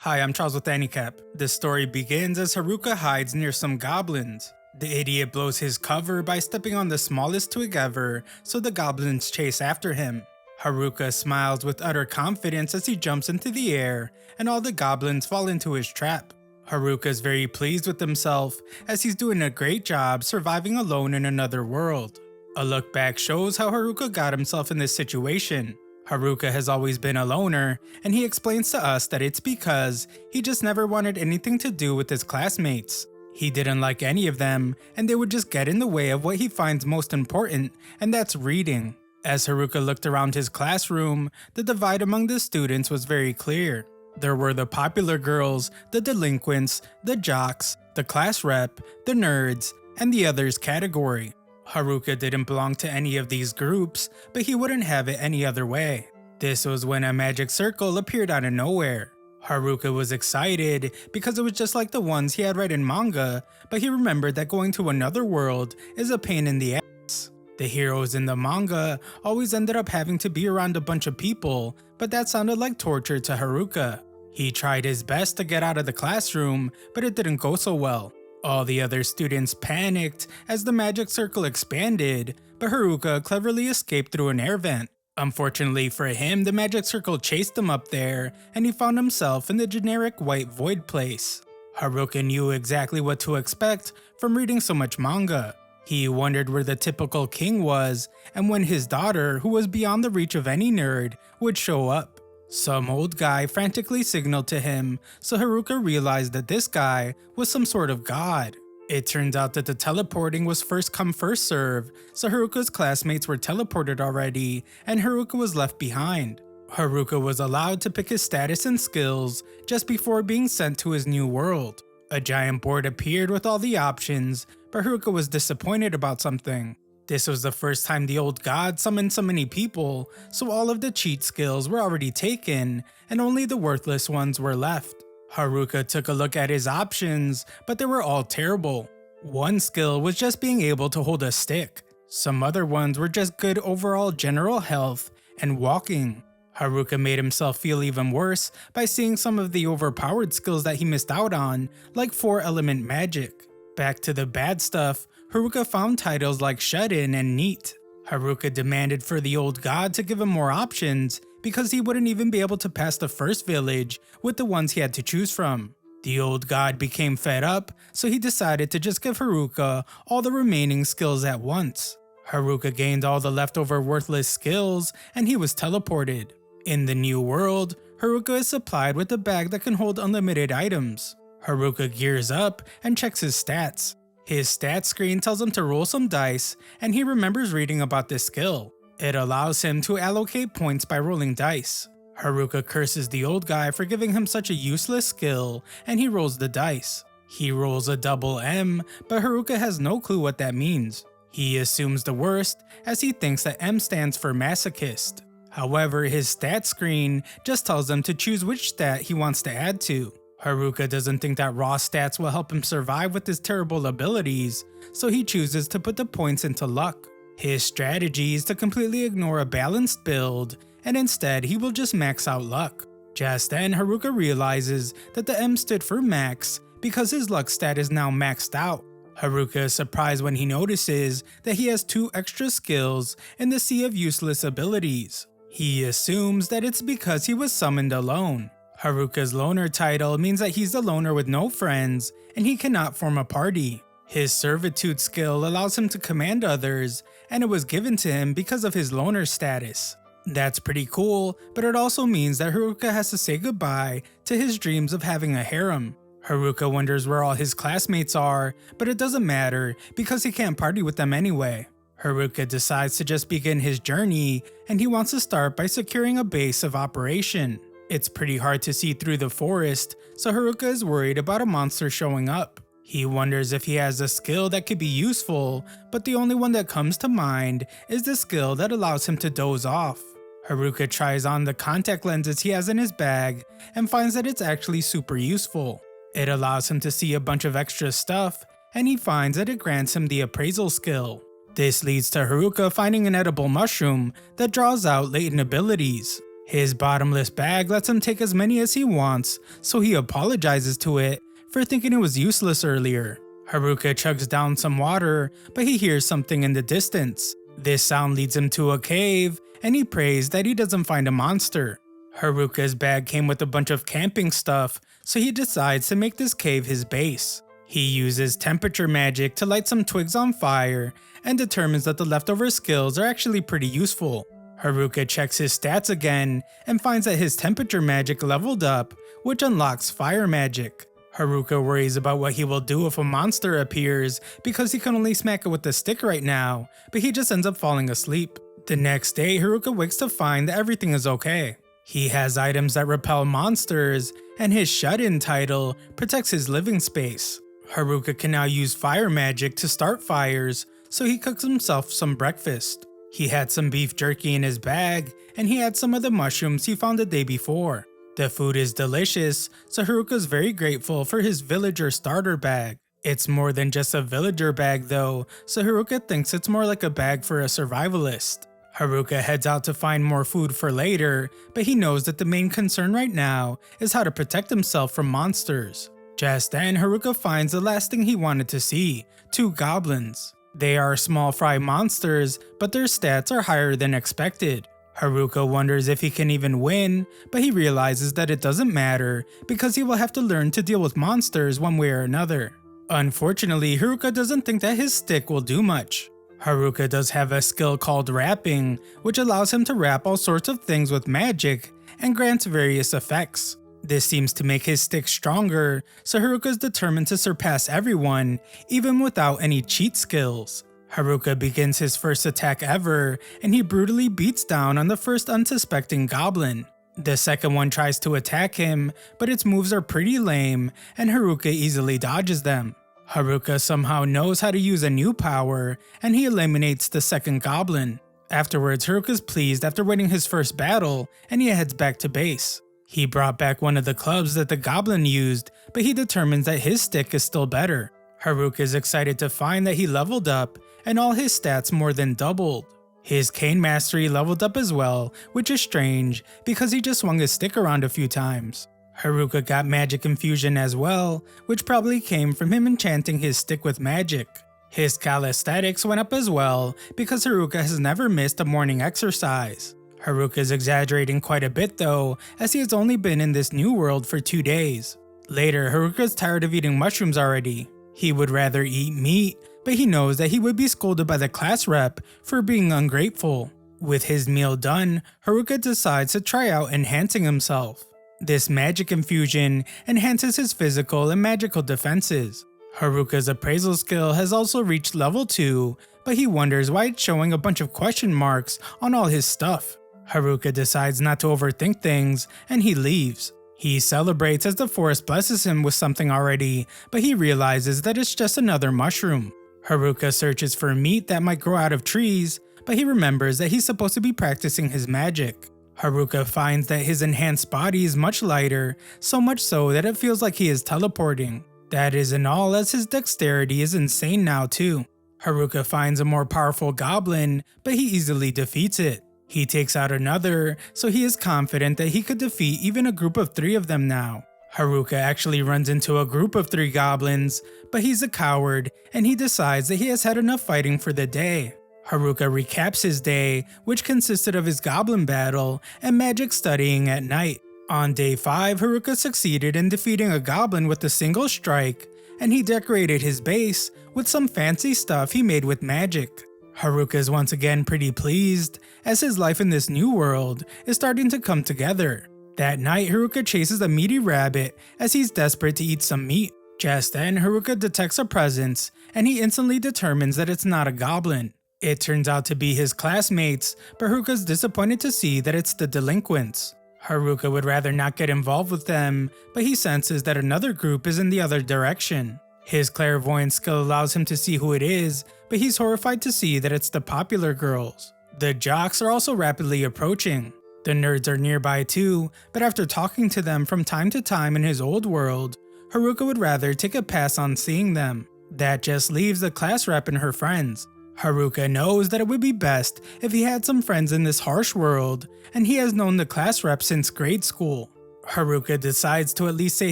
Hi, I'm Charles with AniCap. This story begins as Haruka hides near some goblins. The idiot blows his cover by stepping on the smallest twig ever, so the goblins chase after him. Haruka smiles with utter confidence as he jumps into the air, and all the goblins fall into his trap. Haruka is very pleased with himself, as he's doing a great job surviving alone in another world. A look back shows how Haruka got himself in this situation. Haruka has always been a loner, and he explains to us that it's because he just never wanted anything to do with his classmates. He didn't like any of them, and they would just get in the way of what he finds most important, and that's reading. As Haruka looked around his classroom, the divide among the students was very clear. There were the popular girls, the delinquents, the jocks, the class rep, the nerds, and the others category. Haruka didn't belong to any of these groups, but he wouldn't have it any other way. This was when a magic circle appeared out of nowhere. Haruka was excited because it was just like the ones he had read in manga, but he remembered that going to another world is a pain in the ass. The heroes in the manga always ended up having to be around a bunch of people, but that sounded like torture to Haruka. He tried his best to get out of the classroom, but it didn't go so well. All the other students panicked as the magic circle expanded, but Haruka cleverly escaped through an air vent. Unfortunately for him, the magic circle chased him up there, and he found himself in the generic white void place. Haruka knew exactly what to expect from reading so much manga. He wondered where the typical king was, and when his daughter, who was beyond the reach of any nerd, would show up. Some old guy frantically signaled to him, so Haruka realized that this guy was some sort of god. It turns out that the teleporting was first come first serve, so Haruka's classmates were teleported already, and Haruka was left behind. Haruka was allowed to pick his status and skills just before being sent to his new world. A giant board appeared with all the options, but Haruka was disappointed about something. This was the first time the old god summoned so many people, so all of the cheat skills were already taken, and only the worthless ones were left. Haruka took a look at his options, but they were all terrible. One skill was just being able to hold a stick. Some other ones were just good overall general health and walking. Haruka made himself feel even worse by seeing some of the overpowered skills that he missed out on, like 4-element magic. Back to the bad stuff, Haruka found titles like Shut In and Neat. Haruka demanded for the old god to give him more options because he wouldn't even be able to pass the first village with the ones he had to choose from. The old god became fed up, so he decided to just give Haruka all the remaining skills at once. Haruka gained all the leftover worthless skills and he was teleported. In the new world, Haruka is supplied with a bag that can hold unlimited items. Haruka gears up and checks his stats. His stats screen tells him to roll some dice, and he remembers reading about this skill. It allows him to allocate points by rolling dice. Haruka curses the old guy for giving him such a useless skill, and he rolls the dice. He rolls a double M, but Haruka has no clue what that means. He assumes the worst, as he thinks that M stands for masochist. However, his stat screen just tells him to choose which stat he wants to add to. Haruka doesn't think that raw stats will help him survive with his terrible abilities, so he chooses to put the points into luck. His strategy is to completely ignore a balanced build, and instead he will just max out luck. Just then, Haruka realizes that the M stood for max because his luck stat is now maxed out. Haruka is surprised when he notices that he has 2 extra skills in the sea of useless abilities. He assumes that it's because he was summoned alone. Haruka's loner title means that he's a loner with no friends, and he cannot form a party. His servitude skill allows him to command others, and it was given to him because of his loner status. That's pretty cool, but it also means that Haruka has to say goodbye to his dreams of having a harem. Haruka wonders where all his classmates are, but it doesn't matter because he can't party with them anyway. Haruka decides to just begin his journey, and he wants to start by securing a base of operation. It's pretty hard to see through the forest, so Haruka is worried about a monster showing up. He wonders if he has a skill that could be useful, but the only one that comes to mind is the skill that allows him to doze off. Haruka tries on the contact lenses he has in his bag and finds that it's actually super useful. It allows him to see a bunch of extra stuff, and he finds that it grants him the appraisal skill. This leads to Haruka finding an edible mushroom that draws out latent abilities. His bottomless bag lets him take as many as he wants, so he apologizes to it for thinking it was useless earlier. Haruka chugs down some water, but he hears something in the distance. This sound leads him to a cave, and he prays that he doesn't find a monster. Haruka's bag came with a bunch of camping stuff, so he decides to make this cave his base. He uses temperature magic to light some twigs on fire, and determines that the leftover skills are actually pretty useful. Haruka checks his stats again, and finds that his temperature magic leveled up, which unlocks fire magic. Haruka worries about what he will do if a monster appears because he can only smack it with a stick right now, but he just ends up falling asleep. The next day, Haruka wakes to find that everything is okay. He has items that repel monsters, and his shut-in title protects his living space. Haruka can now use fire magic to start fires, so he cooks himself some breakfast. He had some beef jerky in his bag, and he had some of the mushrooms he found the day before. The food is delicious, so Haruka's very grateful for his villager starter bag. It's more than just a villager bag though, so Haruka thinks it's more like a bag for a survivalist. Haruka heads out to find more food for later, but he knows that the main concern right now is how to protect himself from monsters. Just then, Haruka finds the last thing he wanted to see, 2 goblins. They are small fry monsters, but their stats are higher than expected. Haruka wonders if he can even win, but he realizes that it doesn't matter because he will have to learn to deal with monsters one way or another. Unfortunately, Haruka doesn't think that his stick will do much. Haruka does have a skill called wrapping, which allows him to wrap all sorts of things with magic and grants various effects. This seems to make his stick stronger, so Haruka is determined to surpass everyone, even without any cheat skills. Haruka begins his first attack ever, and he brutally beats down on the first unsuspecting goblin. The second one tries to attack him, but its moves are pretty lame, and Haruka easily dodges them. Haruka somehow knows how to use a new power, and he eliminates the second goblin. Afterwards, Haruka is pleased after winning his first battle, and he heads back to base. He brought back one of the clubs that the goblin used, but he determines that his stick is still better. Haruka is excited to find that he leveled up, and all his stats more than doubled. His cane mastery leveled up as well, which is strange because he just swung his stick around a few times. Haruka got magic infusion as well, which probably came from him enchanting his stick with magic. His calisthenics went up as well because Haruka has never missed a morning exercise. Haruka is exaggerating quite a bit though, as he has only been in this new world for 2 days. Later, Haruka is tired of eating mushrooms already. He would rather eat meat, but he knows that he would be scolded by the class rep for being ungrateful. With his meal done, Haruka decides to try out enhancing himself. This magic infusion enhances his physical and magical defenses. Haruka's appraisal skill has also reached level 2, but he wonders why it's showing a bunch of question marks on all his stuff. Haruka decides not to overthink things, and he leaves. He celebrates as the forest blesses him with something already, but he realizes that it's just another mushroom. Haruka searches for meat that might grow out of trees, but he remembers that he's supposed to be practicing his magic. Haruka finds that his enhanced body is much lighter, so much so that it feels like he is teleporting. That isn't all, as his dexterity is insane now too. Haruka finds a more powerful goblin, but he easily defeats it. He takes out another, so he is confident that he could defeat even a group of 3 of them now. Haruka actually runs into a group of 3 goblins, but he's a coward, and he decides that he has had enough fighting for the day. Haruka recaps his day, which consisted of his goblin battle and magic studying at night. On day 5, Haruka succeeded in defeating a goblin with a single strike, and he decorated his base with some fancy stuff he made with magic. Haruka is once again pretty pleased, as his life in this new world is starting to come together. That night, Haruka chases a meaty rabbit as he's desperate to eat some meat. Just then, Haruka detects a presence, and he instantly determines that it's not a goblin. It turns out to be his classmates, but Haruka is disappointed to see that it's the delinquents. Haruka would rather not get involved with them, but he senses that another group is in the other direction. His clairvoyance skill allows him to see who it is, but he's horrified to see that it's the popular girls. The jocks are also rapidly approaching. The nerds are nearby too, but after talking to them from time to time in his old world, Haruka would rather take a pass on seeing them. That just leaves the class rep and her friends. Haruka knows that it would be best if he had some friends in this harsh world, and he has known the class rep since grade school. Haruka decides to at least say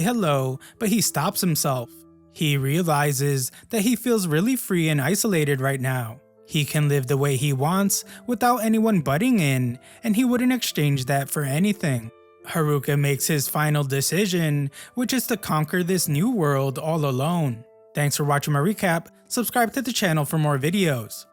hello, but he stops himself. He realizes that he feels really free and isolated right now. He can live the way he wants without anyone butting in, and he wouldn't exchange that for anything. Haruka makes his final decision, which is to conquer this new world all alone. Thanks for watching my recap. Subscribe to the channel for more videos.